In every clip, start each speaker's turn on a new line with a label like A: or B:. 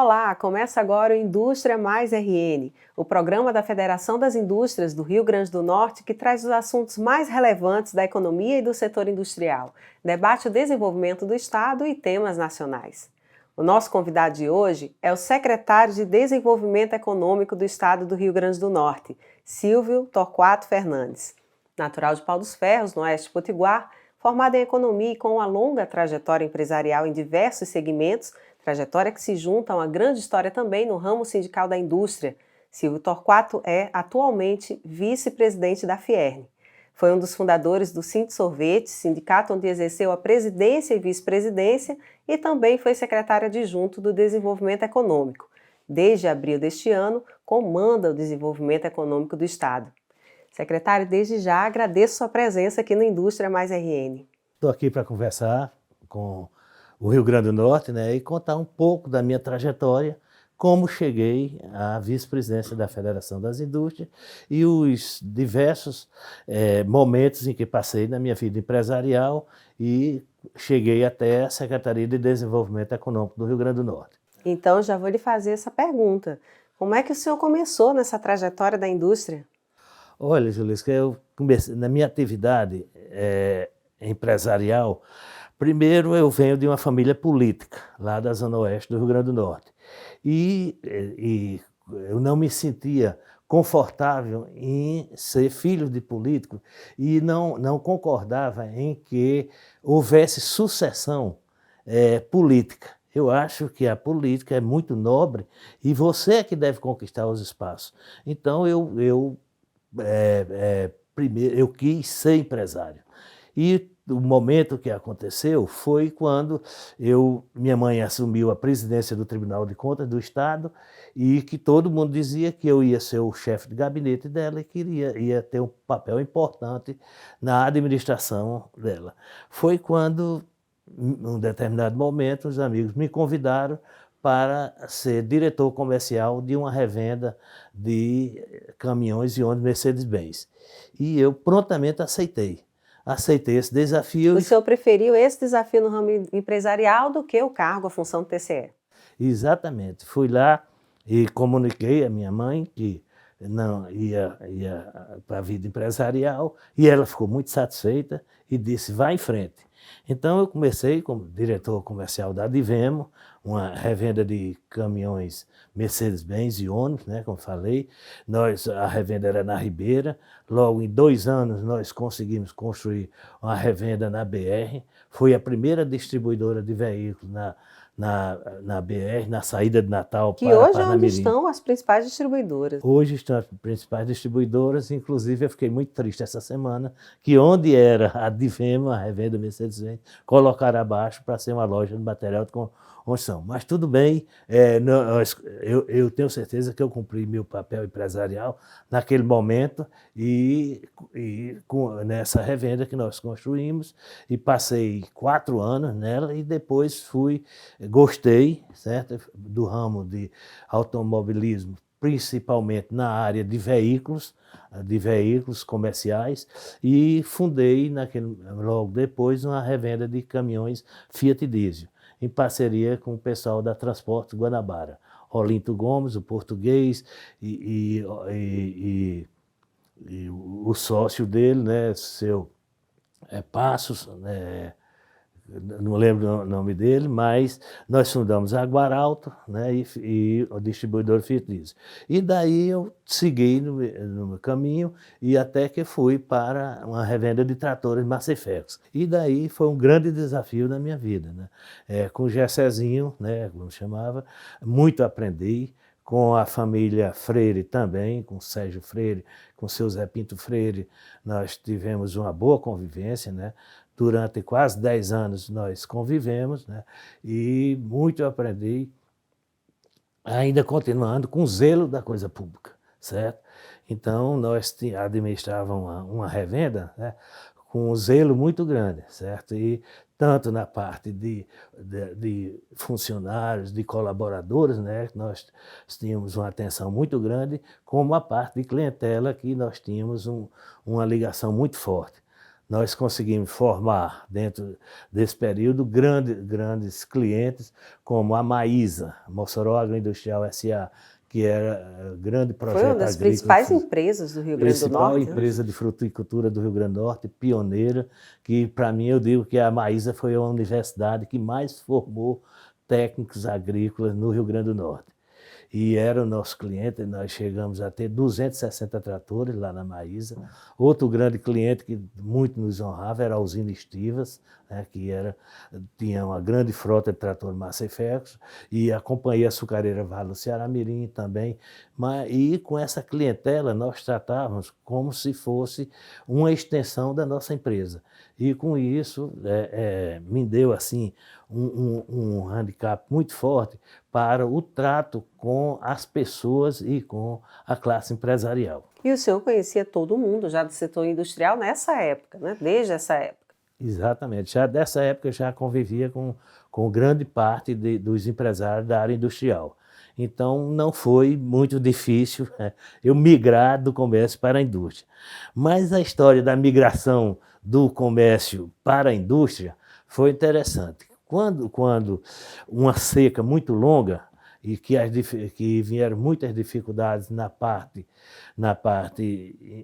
A: Olá, começa agora o Indústria Mais RN, o programa da Federação das Indústrias do Rio Grande do Norte que traz os assuntos mais relevantes da economia e do setor industrial, debate o desenvolvimento do Estado e temas nacionais. O nosso convidado de hoje é o secretário de Desenvolvimento Econômico do Estado do Rio Grande do Norte, Silvio Torquato Fernandes. Natural de Pau dos Ferros, no oeste potiguar, formado em economia e com uma longa trajetória empresarial em diversos segmentos, trajetória que se junta a uma grande história também no ramo sindical da indústria. Silvio Torquato é, atualmente, vice-presidente da Fierne. Foi um dos fundadores do Sindsorvete, sindicato onde exerceu a presidência e vice-presidência, e também foi secretário adjunto do Desenvolvimento Econômico. Desde abril deste ano, comanda o desenvolvimento econômico do Estado. Secretário, desde já agradeço sua presença aqui no Indústria Mais RN.
B: Estou aqui para conversar com o Rio Grande do Norte, né, e contar um pouco da minha trajetória, como cheguei à vice-presidência da Federação das Indústrias e os diversos momentos em que passei na minha vida empresarial e cheguei até a Secretaria de Desenvolvimento Econômico do Rio Grande do Norte.
A: Então, já vou lhe fazer essa pergunta. Como é que o senhor começou nessa trajetória da indústria?
B: Olha, Julius, que eu comecei na minha atividade empresarial. Primeiro, eu venho de uma família política, lá da Zona Oeste do Rio Grande do Norte. E eu não me sentia confortável em ser filho de político e não concordava em que houvesse sucessão política. Eu acho que a política é muito nobre e você é que deve conquistar os espaços. Então, primeiro, eu quis ser empresário. E o momento que aconteceu foi quando minha mãe assumiu a presidência do Tribunal de Contas do Estado e que todo mundo dizia que eu ia ser o chefe de gabinete dela e que ia ter um papel importante na administração dela. Foi quando, em um determinado momento, os amigos me convidaram para ser diretor comercial de uma revenda de caminhões e ônibus Mercedes-Benz. E eu prontamente aceitei esse desafio.
A: O senhor preferiu esse desafio no ramo empresarial do que o cargo, a função do TCE?
B: Exatamente. Fui lá e comuniquei à minha mãe que não ia para a vida empresarial e ela ficou muito satisfeita e disse, vá em frente. Então eu comecei como diretor comercial da Adivemo, uma revenda de caminhões Mercedes-Benz e ônibus, né, como falei. A revenda era na Ribeira. Logo em 2 anos nós conseguimos construir uma revenda na BR. Foi a primeira distribuidora de veículos na BR, na saída de Natal
A: que
B: para
A: hoje
B: Parnamirim.
A: É onde estão as principais distribuidoras.
B: Hoje estão as principais distribuidoras, inclusive eu fiquei muito triste essa semana, que onde era a Adivemo, a revenda Mercedes-Benz, colocaram abaixo para ser uma loja de material de construção. Mas tudo bem, eu tenho certeza que eu cumpri meu papel empresarial naquele momento nessa revenda que nós construímos e passei 4 anos nela e depois gostei, certo, do ramo de automobilismo, principalmente na área de veículos comerciais, e fundei logo depois uma revenda de caminhões Fiat Diesel, em parceria com o pessoal da Transporte Guanabara, Olinto Gomes, o português, e o sócio dele, né, seu Passos, não lembro o nome dele, mas nós fundamos a Guaralto, né, e o distribuidor Fiat Diesel. E daí eu segui no meu caminho e até que fui para uma revenda de tratores Masseyfergus. E daí foi um grande desafio na minha vida, né? Com o Gessezinho, né, como chamava, muito aprendi. Com a família Freire também, com o Sérgio Freire, com o seu Zé Pinto Freire, nós tivemos uma boa convivência, né? Durante quase 10 anos nós convivemos, né? E muito eu aprendi, ainda continuando com o zelo da coisa pública, certo? Então nós administrávamos uma revenda, né, com um zelo muito grande, certo? E tanto na parte de funcionários, de colaboradores, né, nós tínhamos uma atenção muito grande, como a parte de clientela, que nós tínhamos uma ligação muito forte. nós conseguimos formar, dentro desse período, grandes clientes, como a Maísa, Mossoró Agroindustrial S.A., que era grande projeto
A: Foi uma das
B: agrícola.
A: principais empresas do Rio Grande do Norte.
B: Principal empresa de fruticultura do Rio Grande do Norte, pioneira, que para mim eu digo que a Maísa foi a universidade que mais formou técnicos agrícolas no Rio Grande do Norte. E era o nosso cliente, nós chegamos a ter 260 tratores lá na Maísa. Outro grande cliente que muito nos honrava era a usina Estivas, né, que tinha uma grande frota de trator Massa e Ferros, e a Companhia Açucareira Vale do Ceará Mirim também. E com essa clientela nós tratávamos como se fosse uma extensão da nossa empresa. E com isso me deu assim um handicap muito forte para o trato com as pessoas e com a classe empresarial.
A: E o senhor conhecia todo mundo já do setor industrial nessa época, né? Desde essa época.
B: Exatamente. Já dessa época eu já convivia com grande parte dos empresários da área industrial. Então não foi muito difícil eu migrar do comércio para a indústria. Mas a história da migração do comércio para a indústria foi interessante. Quando uma seca muito longa e que vieram muitas dificuldades na parte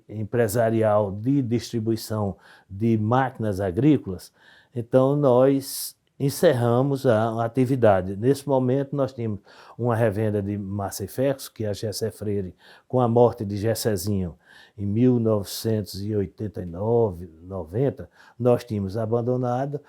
B: empresarial de distribuição de máquinas agrícolas, então nós encerramos a atividade. Nesse momento nós tínhamos uma revenda de Massa e Ferros, que é a Gessé Freire, com a morte de Gessézinho em 1989, 90, nós tínhamos abandonado,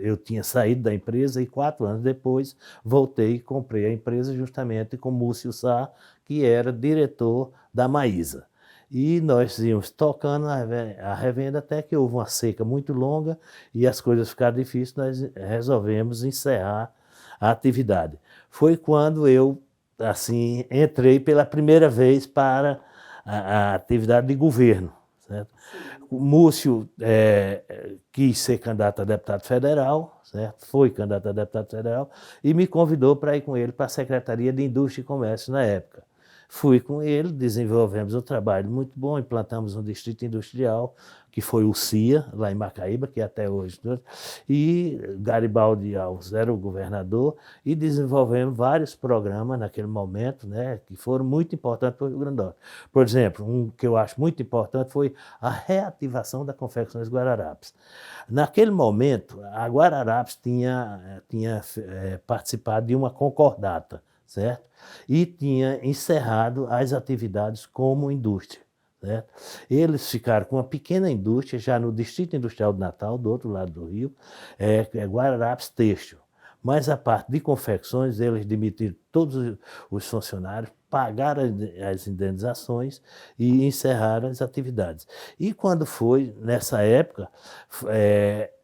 B: eu tinha saído da empresa e 4 anos depois voltei e comprei a empresa justamente com Múcio Sá, que era diretor da Maísa. E nós íamos tocando a revenda até que houve uma seca muito longa e as coisas ficaram difíceis, nós resolvemos encerrar a atividade. Foi quando eu assim, entrei pela primeira vez para a atividade de governo. Certo? O Múcio quis ser candidato a deputado federal, certo? Foi candidato a deputado federal e me convidou para ir com ele para a Secretaria de Indústria e Comércio na época. Fui com ele, desenvolvemos um trabalho muito bom, implantamos um distrito industrial, que foi o CIA, lá em Macaíba, que até hoje, e Garibaldi Alves era o governador, e desenvolvemos vários programas naquele momento, né, que foram muito importantes para o Rio Grande do Norte. Por exemplo, um que eu acho muito importante foi a reativação da Confecções Guararapes. Naquele momento, a Guararapes tinha participado de uma concordata, certo? E tinha encerrado as atividades como indústria. Certo? Eles ficaram com uma pequena indústria já no Distrito Industrial de Natal, do outro lado do rio, Guararapes Têxtil. Mas a parte de confecções, eles demitiram todos os funcionários, pagaram as indenizações e encerraram as atividades. E quando foi, nessa época,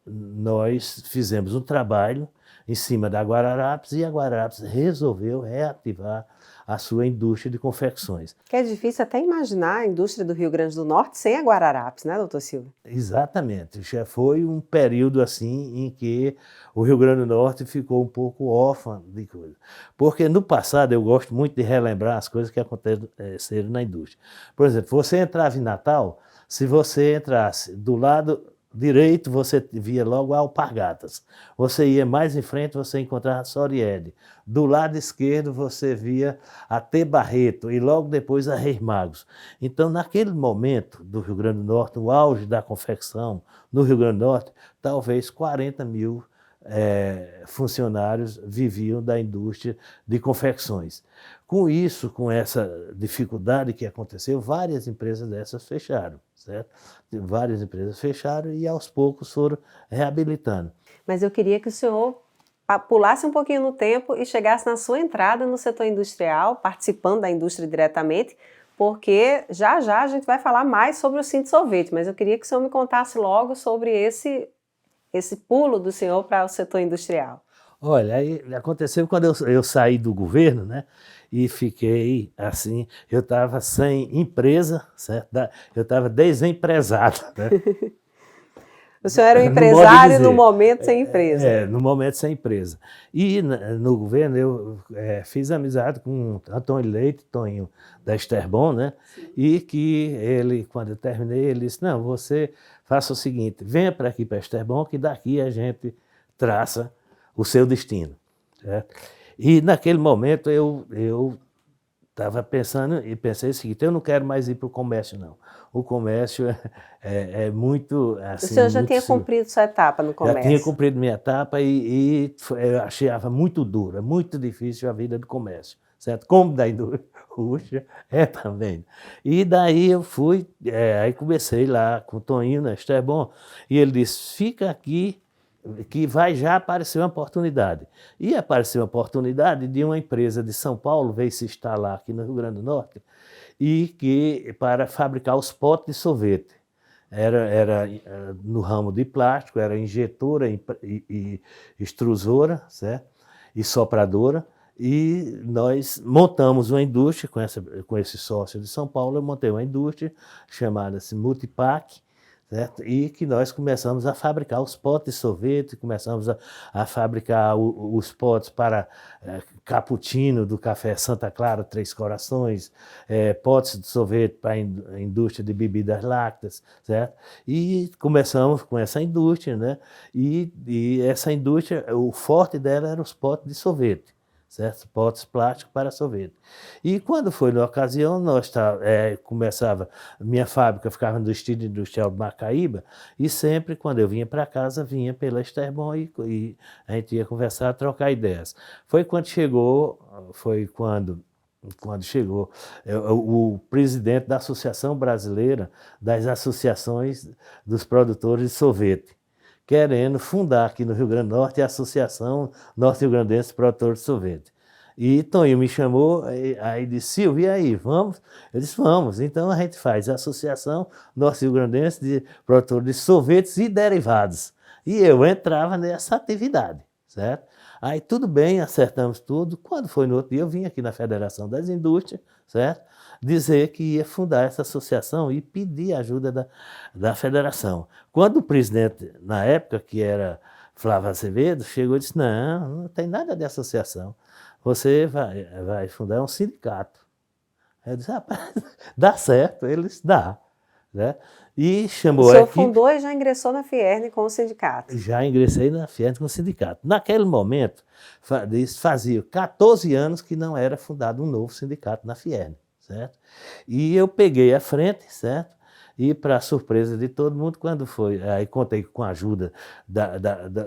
B: nós fizemos um trabalho em cima da Guararapes e a Guararapes resolveu reativar a sua indústria de confecções.
A: Que é difícil até imaginar a indústria do Rio Grande do Norte sem a Guararapes, né, doutor Silvio?
B: Exatamente. Já foi um período assim em que o Rio Grande do Norte ficou um pouco órfão de coisa. Porque no passado eu gosto muito de relembrar as coisas que aconteceram na indústria. Por exemplo, você entrava em Natal, se você entrasse do lado direito, você via logo a Alpargatas. Você ia mais em frente, você encontrava a Soriede. Do lado esquerdo, você via a T. Barreto e logo depois a Reis Magos. Então, naquele momento do Rio Grande do Norte, o auge da confecção no Rio Grande do Norte, talvez 40 mil funcionários viviam da indústria de confecções. Com isso, com essa dificuldade que aconteceu, várias empresas dessas fecharam, certo? Várias empresas fecharam e aos poucos foram reabilitando.
A: Mas eu queria que o senhor pulasse um pouquinho no tempo e chegasse na sua entrada no setor industrial, participando da indústria diretamente, porque já já a gente vai falar mais sobre o Cinto Sorvete, mas eu queria que o senhor me contasse logo sobre esse pulo do senhor para o setor industrial.
B: Olha, aí aconteceu quando eu saí do governo, né? E fiquei assim, eu estava sem empresa, certo? Eu estava desempresado, né?
A: O senhor era um empresário no momento sem empresa.
B: No momento sem empresa. E no governo eu fiz amizade com Antônio Leite, Toninho da Esterbon, né? Sim. E que ele, quando eu terminei, ele disse, não, você faça o seguinte, venha para aqui para Esterbon, que daqui a gente traça o seu destino. Certo? E naquele momento eu estava pensando e pensei o seguinte, eu não quero mais ir para o comércio, não. O comércio é muito... Assim,
A: o senhor já tinha cumprido sua etapa no comércio?
B: Já tinha cumprido minha etapa e eu achava muito dura, muito difícil a vida do comércio, certo? Como da indústria também. E daí eu fui, aí comecei lá com o Toninho na Esterbon, e ele disse, fica aqui, que vai já aparecer uma oportunidade. E apareceu uma oportunidade de uma empresa de São Paulo, veio se instalar aqui no Rio Grande do Norte, e que para fabricar os potes de sorvete. Era no ramo de plástico, era injetora e extrusora, certo? E sopradora, e nós montamos uma indústria com esse sócio de São Paulo, eu montei uma indústria chamada-se Multipac, certo? E que nós começamos a fabricar os potes de sorvete, começamos a fabricar os potes para cappuccino do café Santa Clara, Três Corações, potes de sorvete para a indústria de bebidas lácteas, certo? E começamos com essa indústria, né? E essa indústria, o forte dela era os potes de sorvete. Certo? Potes plásticos para sorvete. E quando foi na ocasião, minha fábrica ficava no Distrito Industrial de Macaíba, e sempre, quando eu vinha para casa, vinha pela Esterbon e a gente ia conversar, trocar ideias. Foi quando chegou o presidente da Associação Brasileira das Associações dos Produtores de Sorvete, querendo fundar aqui no Rio Grande do Norte a Associação Norte-Rio-Grandense de Produtores de Sorvete. E Toninho me chamou, aí disse, Silvio, e aí, vamos? Eu disse, vamos. Então a gente faz a Associação Norte-Rio-Grandense de Produtores de Sorvetes e Derivados. E eu entrava nessa atividade, certo? Aí tudo bem, acertamos tudo. Quando foi no outro dia, eu vim aqui na Federação das Indústrias, certo? Dizer que ia fundar essa associação e pedir ajuda da federação. Quando o presidente, na época, que era Flávio Azevedo, chegou e disse, não tem nada de associação, você vai fundar um sindicato. Eu disse, rapaz, dá certo, eles dá. Né? E chamou
A: o senhor fundou e já ingressou na Fierne com o sindicato?
B: Já ingressei na Fierne com o sindicato. Naquele momento, fazia 14 anos que não era fundado um novo sindicato na Fierne. Certo? E eu peguei a frente, certo? E, para surpresa de todo mundo, quando foi, aí contei com a ajuda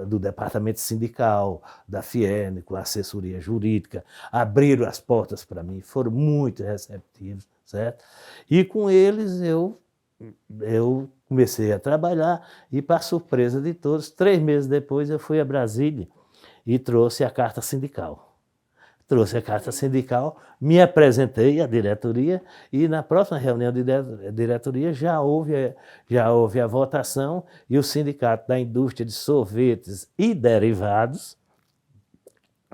B: do departamento sindical, da Fierne, com a assessoria jurídica, abriram as portas para mim, foram muito receptivos, certo? E com eles eu comecei a trabalhar e, para surpresa de todos, 3 meses depois eu fui a Brasília e trouxe a carta sindical. Trouxe a carta sindical, me apresentei à diretoria e na próxima reunião de diretoria já houve a votação e o Sindicato da Indústria de Sorvetes e Derivados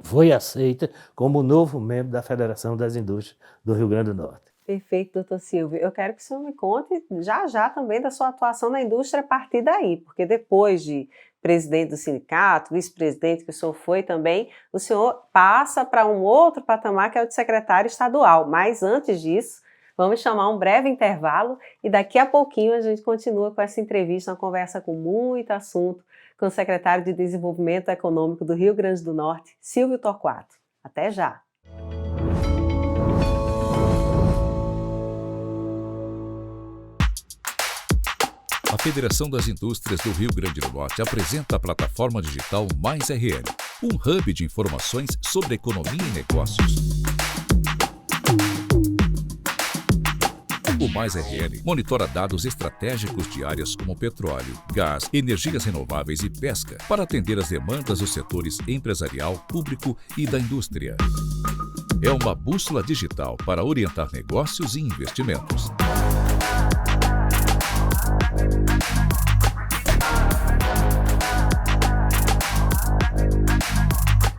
B: foi aceito como novo membro da Federação das Indústrias do Rio Grande do Norte.
A: Perfeito, doutor Silvio. Eu quero que o senhor me conte já também da sua atuação na indústria a partir daí, porque depois de presidente do sindicato, vice-presidente que o senhor foi também, o senhor passa para um outro patamar que é o de secretário estadual. Mas antes disso, vamos chamar um breve intervalo e daqui a pouquinho a gente continua com essa entrevista, uma conversa com muito assunto com o secretário de Desenvolvimento Econômico do Rio Grande do Norte, Silvio Torquato. Até já!
C: A Federação das Indústrias do Rio Grande do Norte apresenta a plataforma digital Mais RN, um hub de informações sobre economia e negócios. O Mais RN monitora dados estratégicos de áreas como petróleo, gás, energias renováveis e pesca para atender as demandas dos setores empresarial, público e da indústria. É uma bússola digital para orientar negócios e investimentos.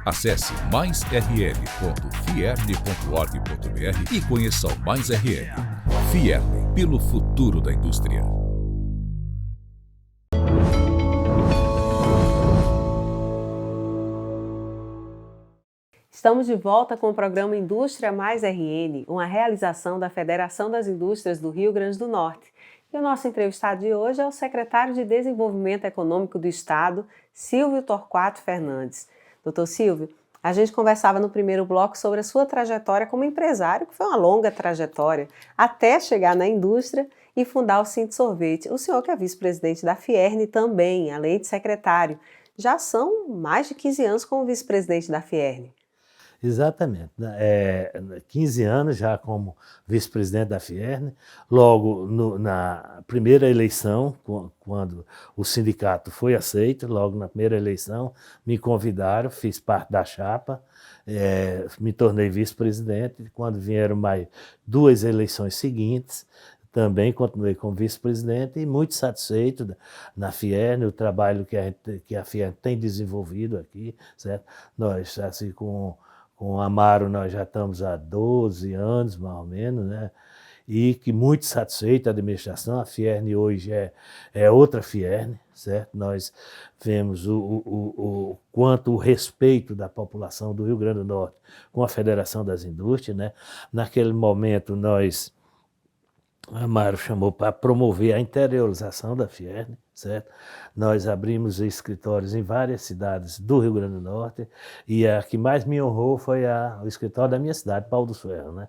C: Acesse maisrn.fierne.org.br e conheça o Mais RN. Fierne, pelo futuro da indústria.
A: Estamos de volta com o programa Indústria Mais RN, uma realização da Federação das Indústrias do Rio Grande do Norte. E o nosso entrevistado de hoje é o secretário de Desenvolvimento Econômico do Estado, Silvio Torquato Fernandes. Doutor Silvio, a gente conversava no primeiro bloco sobre a sua trajetória como empresário, que foi uma longa trajetória, até chegar na indústria e fundar o Cinti Sorvete. O senhor que é vice-presidente da Fierne também, além de secretário. Já são mais de 15 anos como vice-presidente da Fierne.
B: Exatamente. 15 anos já como vice-presidente da Fierne. Logo na primeira eleição, quando o sindicato foi aceito, logo na primeira eleição, me convidaram, fiz parte da chapa, me tornei vice-presidente. Quando vieram mais 2 eleições seguintes, também continuei como vice-presidente e muito satisfeito na Fierne, o trabalho que a Fierne tem desenvolvido aqui, certo? Nós, assim, com o Amaro, nós já estamos há 12 anos, mais ou menos, né? E que muito satisfeito a administração. A Fierne hoje é outra Fierne, certo? Nós vemos o quanto o respeito da população do Rio Grande do Norte com a Federação das Indústrias, né? Naquele momento, Amaro chamou para promover a interiorização da Fierne, certo? Nós abrimos escritórios em várias cidades do Rio Grande do Norte e a que mais me honrou foi o escritório da minha cidade, Pau dos Ferros, né?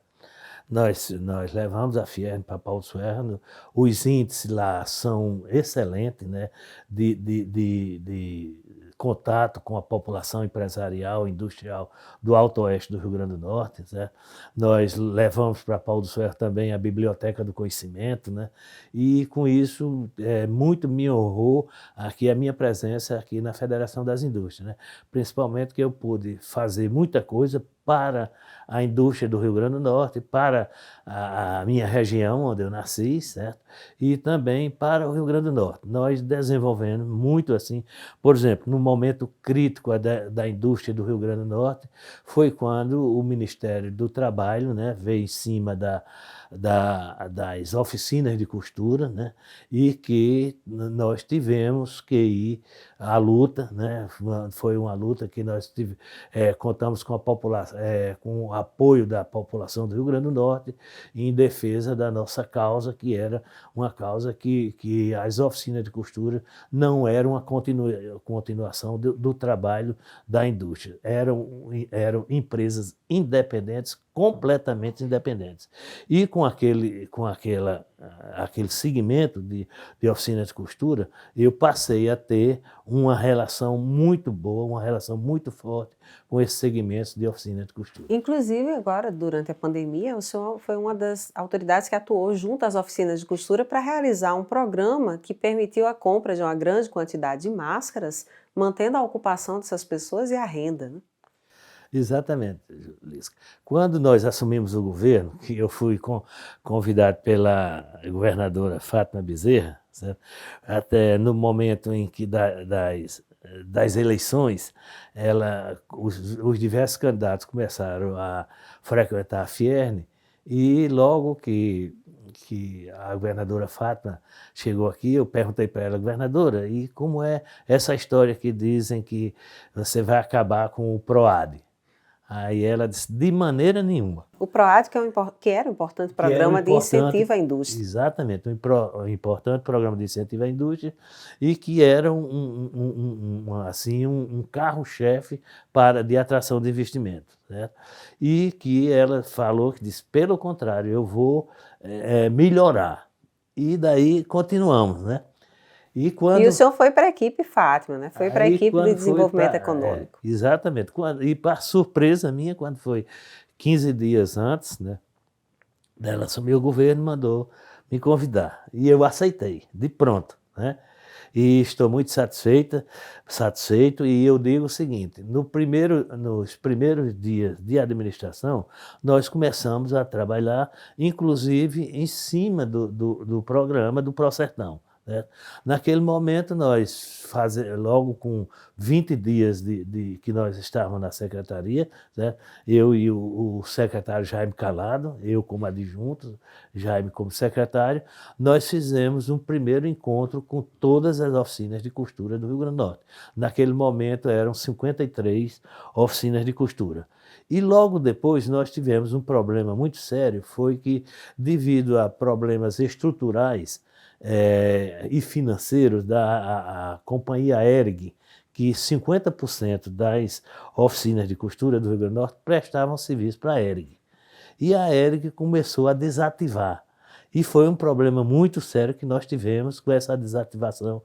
B: Nós levamos a Fierne para Pau dos Ferros, os índices lá são excelentes, né? De contato com a população empresarial, industrial do Alto Oeste do Rio Grande do Norte, certo? Nós levamos para Pau dos Ferros também a Biblioteca do Conhecimento, né? E com isso muito me honrou aqui a minha presença aqui na Federação das Indústrias, né? Principalmente que eu pude fazer muita coisa para a indústria do Rio Grande do Norte, para a minha região onde eu nasci, certo? E também para o Rio Grande do Norte. Nós desenvolvemos muito assim, por exemplo, no momento crítico da indústria do Rio Grande do Norte, foi quando o Ministério do Trabalho, né, veio em cima das oficinas de costura, né, e que nós tivemos que ir à luta, né, foi uma luta que nós contamos com a população, com o apoio da população do Rio Grande do Norte em defesa da nossa causa, que era uma causa que as oficinas de costura não eram uma continuação do trabalho da indústria, eram empresas independentes, completamente independentes. E com aquele segmento de oficina de costura, eu passei a ter uma relação muito boa, uma relação muito forte com esses segmentos de oficina de costura.
A: Inclusive, agora, durante a pandemia, o senhor foi uma das autoridades que atuou junto às oficinas de costura para realizar um programa que permitiu a compra de uma grande quantidade de máscaras, mantendo a ocupação dessas pessoas e a renda, né?
B: Exatamente, Lisca. Quando nós assumimos o governo, que eu fui convidado pela governadora Fátima Bezerra, certo? Até no momento em que das eleições, os diversos candidatos começaram a frequentar a Fierne e logo que a governadora Fátima chegou aqui, eu perguntei para ela, governadora, e como é essa história que dizem que você vai acabar com o PROAD? Aí ela disse, de maneira nenhuma.
A: O PROAD, que era um importante programa de incentivo à indústria.
B: Exatamente, um importante programa de incentivo à indústria e que era um carro-chefe de atração de investimento, certo? E que ela falou, que disse, pelo contrário, eu vou melhorar. E daí continuamos, né? E o
A: senhor foi para a equipe Fátima, né? Foi para a equipe de desenvolvimento econômico.
B: Exatamente. E para surpresa minha, quando foi 15 dias antes, né, dela assumir o governo, mandou me convidar. E eu aceitei, de pronto, né? E estou muito satisfeito, e eu digo o seguinte, nos primeiros dias de administração, nós começamos a trabalhar, inclusive, em cima do programa do Prosertão. Naquele momento, nós logo com 20 dias que nós estávamos na secretaria, certo? Eu e o secretário Jaime Calado, eu como adjunto, Jaime como secretário, nós fizemos um primeiro encontro com todas as oficinas de costura do Rio Grande do Norte. Naquele momento eram 53 oficinas de costura. E logo depois nós tivemos um problema muito sério, foi que devido a problemas estruturais e financeiros a companhia ERG, que 50% das oficinas de costura do Rio Grande do Norte prestavam serviço para a ERG. E a ERG começou a desativar. E foi um problema muito sério que nós tivemos com essa desativação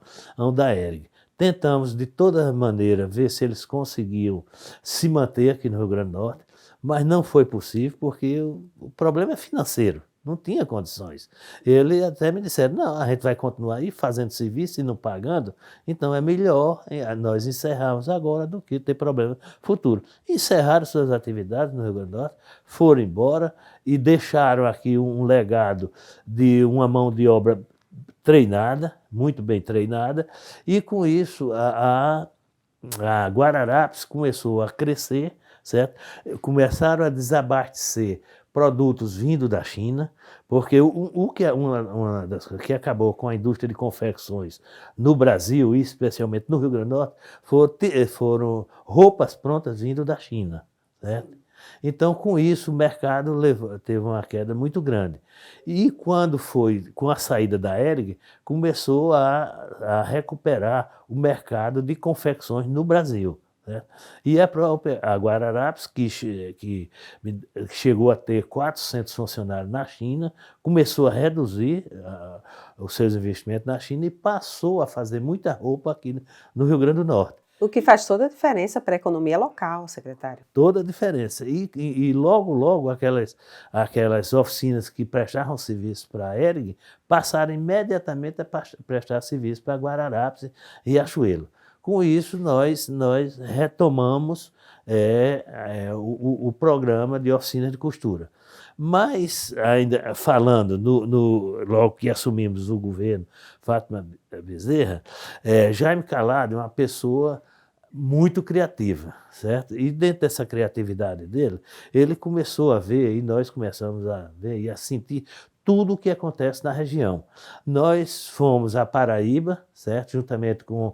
B: da ERG. Tentamos, de toda maneira, ver se eles conseguiam se manter aqui no Rio Grande do Norte, mas não foi possível porque o problema é financeiro, não tinha condições. Eles até me disseram, não, a gente vai continuar aí fazendo serviço e não pagando, então é melhor nós encerrarmos agora do que ter problema futuro. Encerraram suas atividades no Rio Grande do Norte, foram embora e deixaram aqui um legado de uma mão de obra treinada, muito bem treinada, e com isso a Guararapes começou a crescer, certo? Começaram a desabastecer produtos vindo da China, porque o que uma das coisas que acabou com a indústria de confecções no Brasil, e especialmente no Rio Grande do Norte, foram roupas prontas vindo da China, certo? Então, com isso, o mercado teve uma queda muito grande. E quando foi com a saída da ERG, começou a recuperar o mercado de confecções no Brasil. Né? E a própria Guararapes, que chegou a ter 400 funcionários na China, começou a reduzir os seus investimentos na China e passou a fazer muita roupa aqui no Rio Grande do Norte.
A: O que faz toda a diferença para a economia local, secretário.
B: Toda a diferença. E logo, aquelas oficinas que prestavam serviço para a ERG passaram imediatamente a prestar serviço para Guararapes e Riachuelo. Com isso, nós retomamos o programa de oficinas de costura. Mas, ainda falando, logo que assumimos o governo, Fátima Bezerra, Jaime Calado é uma pessoa muito criativa, certo? E dentro dessa criatividade dele, ele começou a ver, e nós começamos a ver e a sentir tudo o que acontece na região. Nós fomos a Paraíba, certo? Juntamente com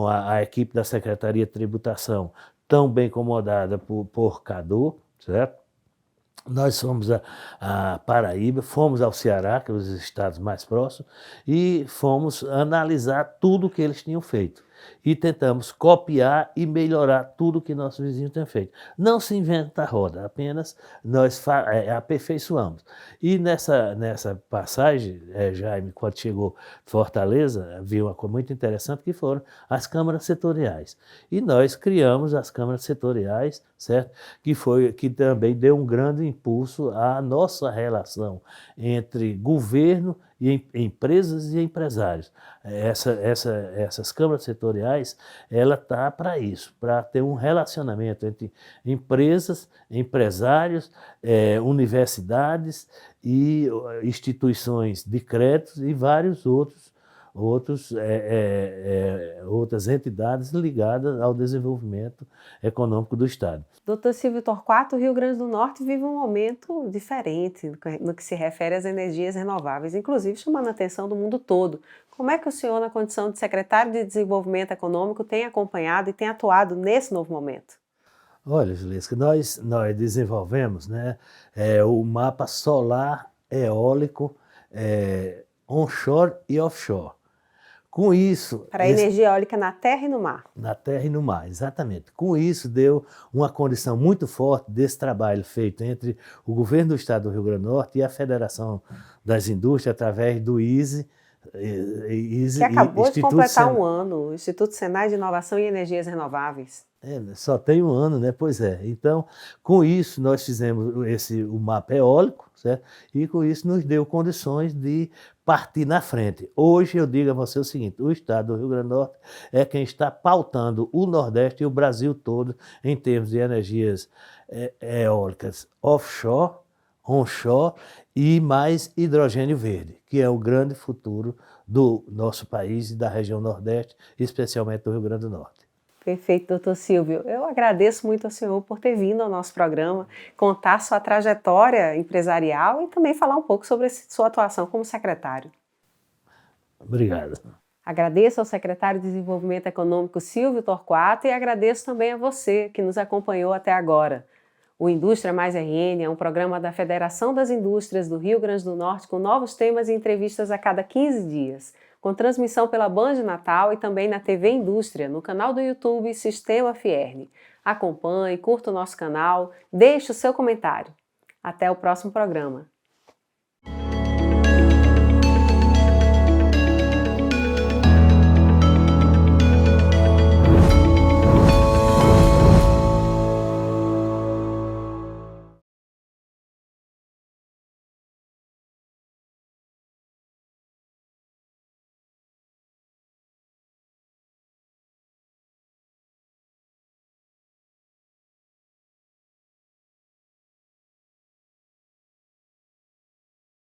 B: a equipe da Secretaria de Tributação, tão bem comandada por Cadu, certo? Nós fomos a Paraíba, fomos ao Ceará, que é um dos estados mais próximos, e fomos analisar tudo o que eles tinham feito. E tentamos copiar e melhorar tudo que nossos vizinhos têm feito. Não se inventa a roda, apenas nós aperfeiçoamos. E nessa passagem, Jaime, quando chegou de Fortaleza, viu uma coisa muito interessante que foram as câmaras setoriais. E nós criamos as câmaras setoriais, certo? Que também deu um grande impulso à nossa relação entre governo e empresas e empresários. Essas câmaras setoriais, ela está para isso, para ter um relacionamento entre empresas, empresários, universidades e instituições de créditos e vários outras entidades ligadas ao desenvolvimento econômico do Estado.
A: Dr. Silvio Torquato, o Rio Grande do Norte vive um momento diferente no que se refere às energias renováveis, inclusive chamando a atenção do mundo todo. Como é que o senhor, na condição de secretário de Desenvolvimento Econômico, tem acompanhado e tem atuado nesse novo momento?
B: Olha, Juliesca, nós desenvolvemos, né, o mapa solar eólico onshore e offshore. Com isso...
A: Para a energia eólica na terra e no mar.
B: Na terra e no mar, exatamente. Com isso, deu uma condição muito forte desse trabalho feito entre o governo do Estado do Rio Grande do Norte e a Federação das Indústrias, através do ISE.
A: Que acabou de completar um ano, o Instituto Senai de Inovação e Energias Renováveis.
B: Só tem um ano, né? Pois é. Então, com isso, nós fizemos o mapa eólico, certo? E com isso nos deu condições de partir na frente. Hoje eu digo a você o seguinte, o Estado do Rio Grande do Norte é quem está pautando o Nordeste e o Brasil todo em termos de energias eólicas offshore, onshore e mais hidrogênio verde, que é o grande futuro do nosso país e da região Nordeste, especialmente do Rio Grande do Norte.
A: Perfeito, doutor Silvio. Eu agradeço muito ao senhor por ter vindo ao nosso programa, contar sua trajetória empresarial e também falar um pouco sobre sua atuação como secretário.
B: Obrigado.
A: Agradeço ao secretário de Desenvolvimento Econômico Silvio Torquato e agradeço também a você que nos acompanhou até agora. O Indústria Mais RN é um programa da Federação das Indústrias do Rio Grande do Norte com novos temas e entrevistas a cada 15 dias, com transmissão pela Band Natal e também na TV Indústria, no canal do YouTube Sistema Fierne. Acompanhe, curta o nosso canal, deixe o seu comentário. Até o próximo programa.